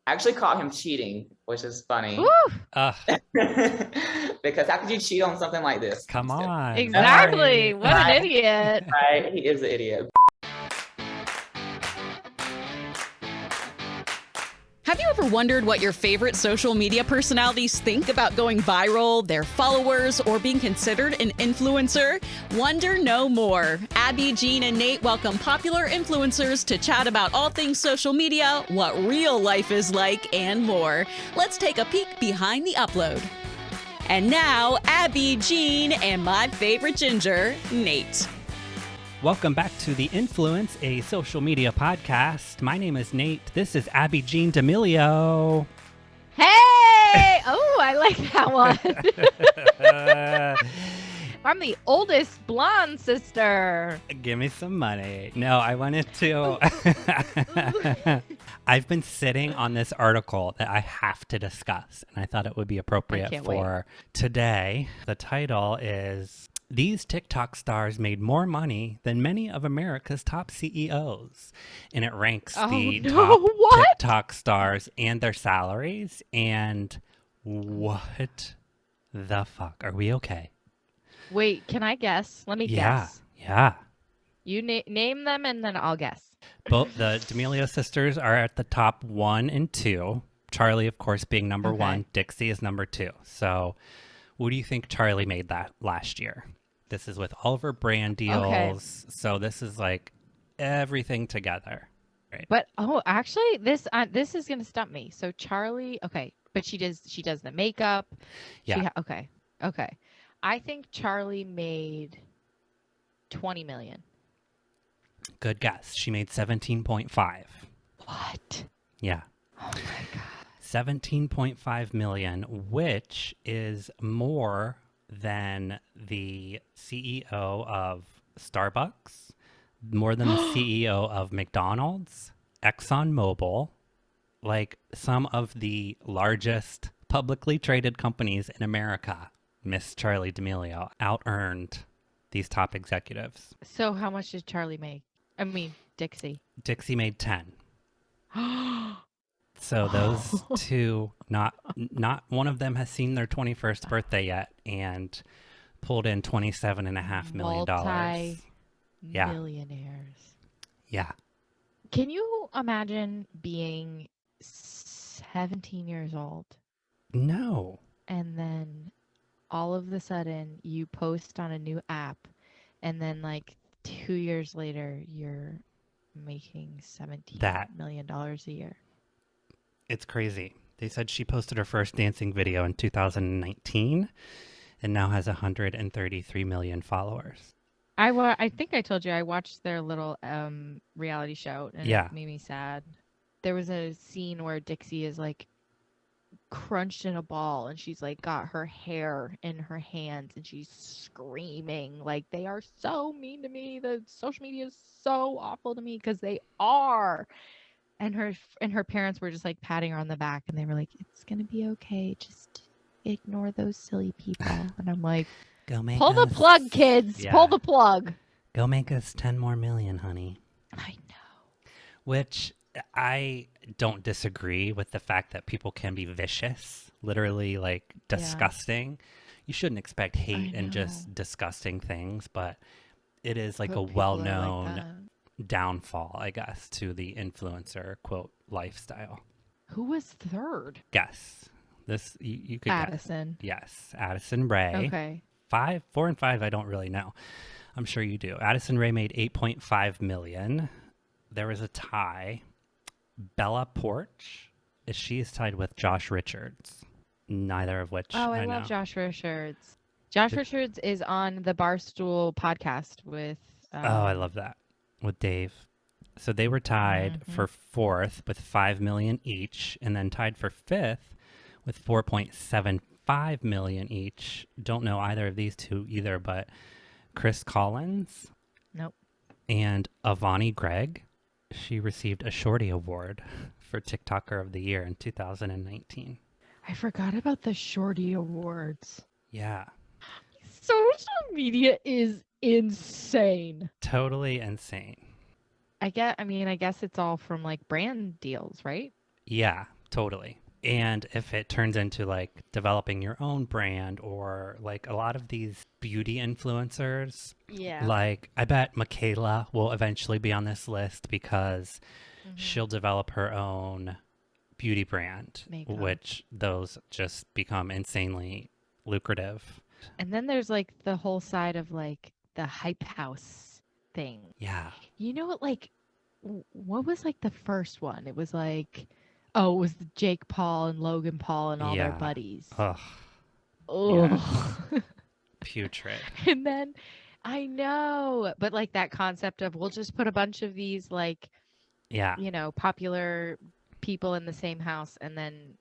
I actually caught him cheating, which is funny. Woo! Because how could you cheat on something like this? Come on. Exactly. Right. What an idiot. Right? He is an idiot. Have you ever wondered what your favorite social media personalities think about going viral, their followers, or being considered an influencer? Wonder no more. Abby, Jean, and Nate welcome popular influencers to chat about all things social media, what real life is like, and more. Let's take a peek behind the upload. And now, Abby, Jean, and my favorite ginger, Nate. Welcome back to The Influence, a social media podcast. My name is Nate. This is Abby Jean D'Amelio. Hey! Oh, I like that one. I'm the oldest blonde sister. Give me some money. No, I wanted to... I've been sitting on this article that I have to discuss, and I thought it would be appropriate for today. The title is... These TikTok stars made more money than many of America's top CEOs. And it ranks top TikTok stars and their salaries. And what the fuck? Are we okay? Wait, can I guess? Let me guess. Yeah. You name them and then I'll guess. Both the D'Amelio sisters are at the top 1 and 2. Charlie, of course, being number 1. Dixie is number 2. So what do you think Charlie made that last year? This is with all of her brand deals. Okay. So this is like everything together. Right. But actually this is going to stump me. So Charlie, okay, but she does the makeup. Yeah. Okay. I think Charlie made 20 million. Good guess. She made 17.5. What? Yeah. Oh my God. 17.5 million, which is more than the CEO of Starbucks, more than the CEO of McDonald's, ExxonMobil, like some of the largest publicly traded companies in America. Miss Charli D'Amelio out-earned these top executives. So how much did Charlie make? I mean, Dixie. Dixie made 10. So those two, not one of them has seen their 21st birthday yet and pulled in $27.5 million. Millionaires. Yeah. Can you imagine being 17 years old? No. And then all of a sudden you post on a new app and then like 2 years later you're making $17 million a year. It's crazy. They said she posted her first dancing video in 2019 and now has 133 million followers. I think I told you I watched their little reality show and it made me sad. There was a scene where Dixie is like crunched in a ball and she's like got her hair in her hands and she's screaming like they are so mean to me. The social media is so awful to me because they are. And her parents were just like patting her on the back and they were like, it's going to be okay. Just ignore those silly people. And I'm like, pull the plug, kids. Yeah. Pull the plug. Go make us 10 more million, honey. I know. Which I don't disagree with the fact that people can be vicious, literally like disgusting. You shouldn't expect hate and just disgusting things, but it is like a well-known downfall, I guess, to the influencer quote lifestyle. Who was third? Guess. This you could Addison. Guess. Yes, Addison Rae. Okay. 4 and 5 I don't really know. I'm sure you do. Addison Rae made 8.5 million. There was a tie. Bella Poarch, she is tied with Josh Richards. Neither of which I know. Love Josh Richards. Josh Richards is on the Barstool podcast with I love that. With Dave. So they were tied for 4th with 5 million each and then tied for 5th with 4.75 million each. Don't know either of these two either, but Chris Collins. Nope. And Avani Gregg. She received a Shorty Award for TikToker of the Year in 2019. I forgot about the Shorty Awards. Yeah. Social media is insane. Totally insane. I guess it's all from like brand deals, right? Yeah. totally. And if it turns into like developing your own brand or like a lot of these beauty influencers, like I bet Michaela will eventually be on this list because she'll develop her own beauty brand, which those just become insanely lucrative. And then there's like the whole side of like the hype house thing. Yeah. You know what, like, what was like the first one? It was like, it was Jake Paul and Logan Paul and all their buddies. Ugh. Oh. Yeah. Putrid. And then, I know, but like that concept of we'll just put a bunch of these like, you know, popular people in the same house, and then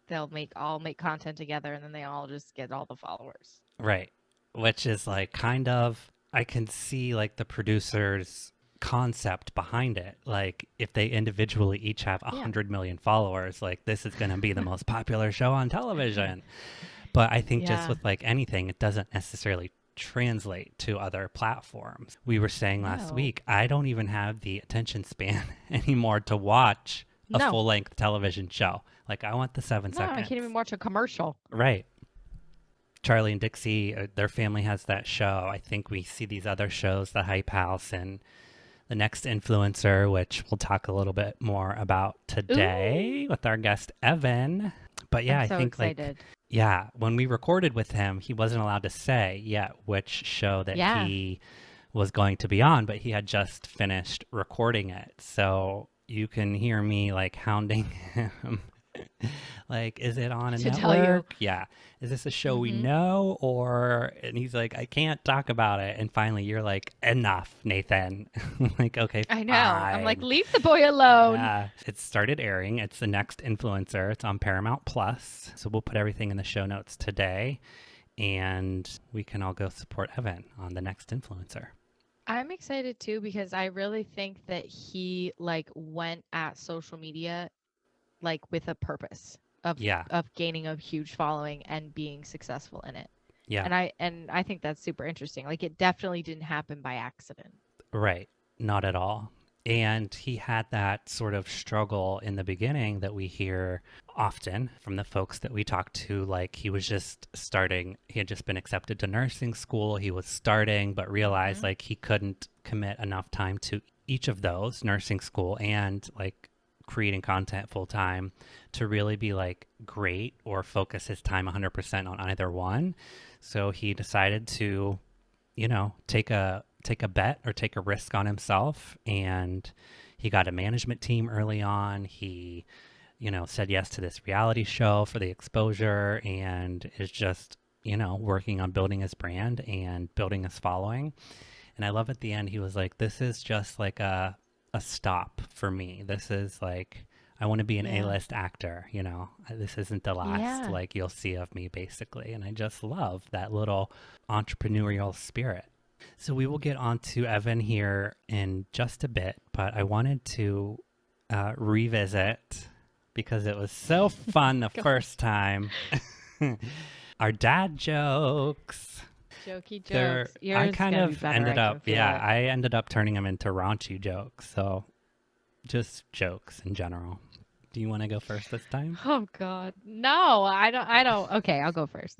they'll all make content together, and then they all just get all the followers. Right. Which is like kind of, I can see like the producers' concept behind it. Like if they individually each have 100 million followers, like this is going to be the most popular show on television. But I think just with like anything, it doesn't necessarily translate to other platforms. We were saying last week, I don't even have the attention span anymore to watch a full-length television show. Like I want the 7 seconds. I can't even watch a commercial. Right. Charlie and Dixie, their family has that show. I think we see these other shows, The Hype House and The Next Influencer, which we'll talk a little bit more about today with our guest, Evan. But yeah, I'm so I think excited. when we recorded with him, he wasn't allowed to say yet which show that he was going to be on, but he had just finished recording it. So you can hear me like hounding him. Like, is it on a network? Yeah. Is this a show we know? And he's like, I can't talk about it. And finally you're like, enough, Nathan. I'm like, okay, I know. fine. I'm like, leave the boy alone. Yeah. It started airing. It's The Next Influencer. It's on Paramount Plus. So we'll put everything in the show notes today. And we can all go support Evan on The Next Influencer. I'm excited too, because I really think that he like went at social media like with a purpose of gaining a huge following and being successful in it. Yeah. And I think that's super interesting. Like it definitely didn't happen by accident. Right. Not at all. And he had that sort of struggle in the beginning that we hear often from the folks that we talk to. Like he was just starting, he had just been accepted to nursing school. He was starting, but realized like he couldn't commit enough time to each of those, nursing school and like creating content full time, to really be like great or focus his time 100% on either one. So he decided to, you know, take a bet or take a risk on himself. And he got a management team early on. He, you know, said yes to this reality show for the exposure and is just, you know, working on building his brand and building his following. And I love at the end, he was like, this is just like a stop for me. This is like, I want to be an A-list actor, you know, this isn't the last like you'll see of me basically. And I just love that little entrepreneurial spirit. So we will get on to Evan here in just a bit, but I wanted to revisit, because it was so fun the first time, our dad jokes. Jokey jokes. I kind of ended up, I ended up turning them into raunchy jokes. So just jokes in general. Do you want to go first this time? Oh God, no, I don't. Okay, I'll go first.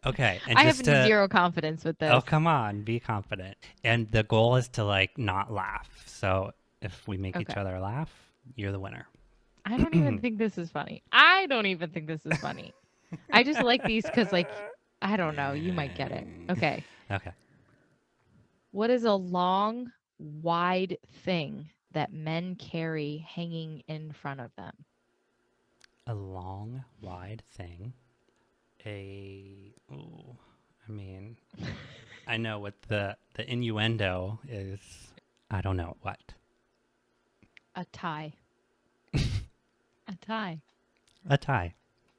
Okay. And I have zero confidence with this. Oh, come on. Be confident. And the goal is to like not laugh. So if we make each other laugh, you're the winner. I don't even think this is funny. I just like these because like, I don't know. You might get it. Okay. Okay. What is a long, wide thing that men carry hanging in front of them? A long, wide thing. I know what the innuendo is. I don't know what. A tie. A tie. A tie.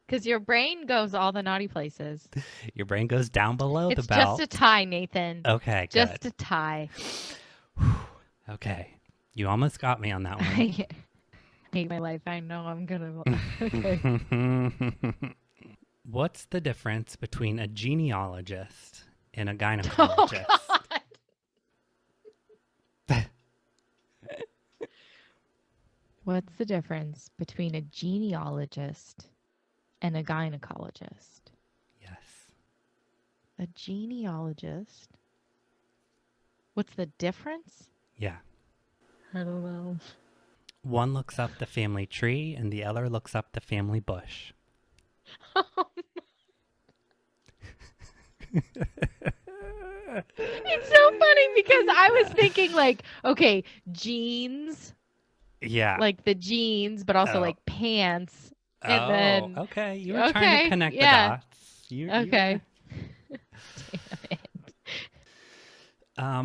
Because your brain goes all the naughty places. Your brain goes down below the belt. It's just a tie, Nathan. Okay, good. Just a tie. Okay. You almost got me on that one. I hate my life. I know I'm going to... Okay. What's the difference between a genealogist and a gynecologist? Oh, What's the difference between a genealogist and a gynecologist? Yes. A genealogist? What's the difference? Yeah. I don't know. One looks up the family tree and the other looks up the family bush. It's so funny because I was thinking like, okay, jeans. Yeah. Like the jeans, but also like pants. And then okay. You were trying to connect the dots. Okay. Damn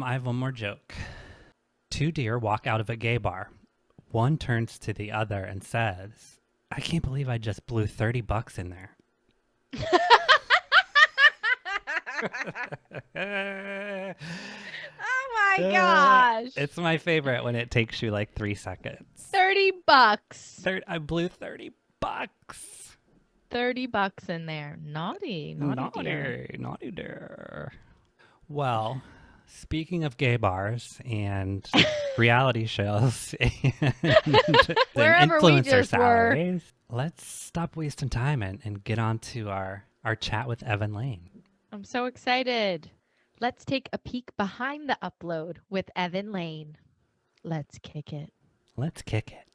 it. I have one more joke. Two deer walk out of a gay bar. One turns to the other and says, I can't believe I just blew $30 in there. Oh my gosh. It's my favorite when it takes you like 3 seconds. $30. I blew $30. $30 in there. Naughty dear. Well, speaking of gay bars and reality shows and Wherever we influencer just salaries, let's stop wasting time and get on to our chat with Evan Lane. I'm so excited. Let's take a peek behind the upload with Evan Lane. Let's kick it. Let's kick it.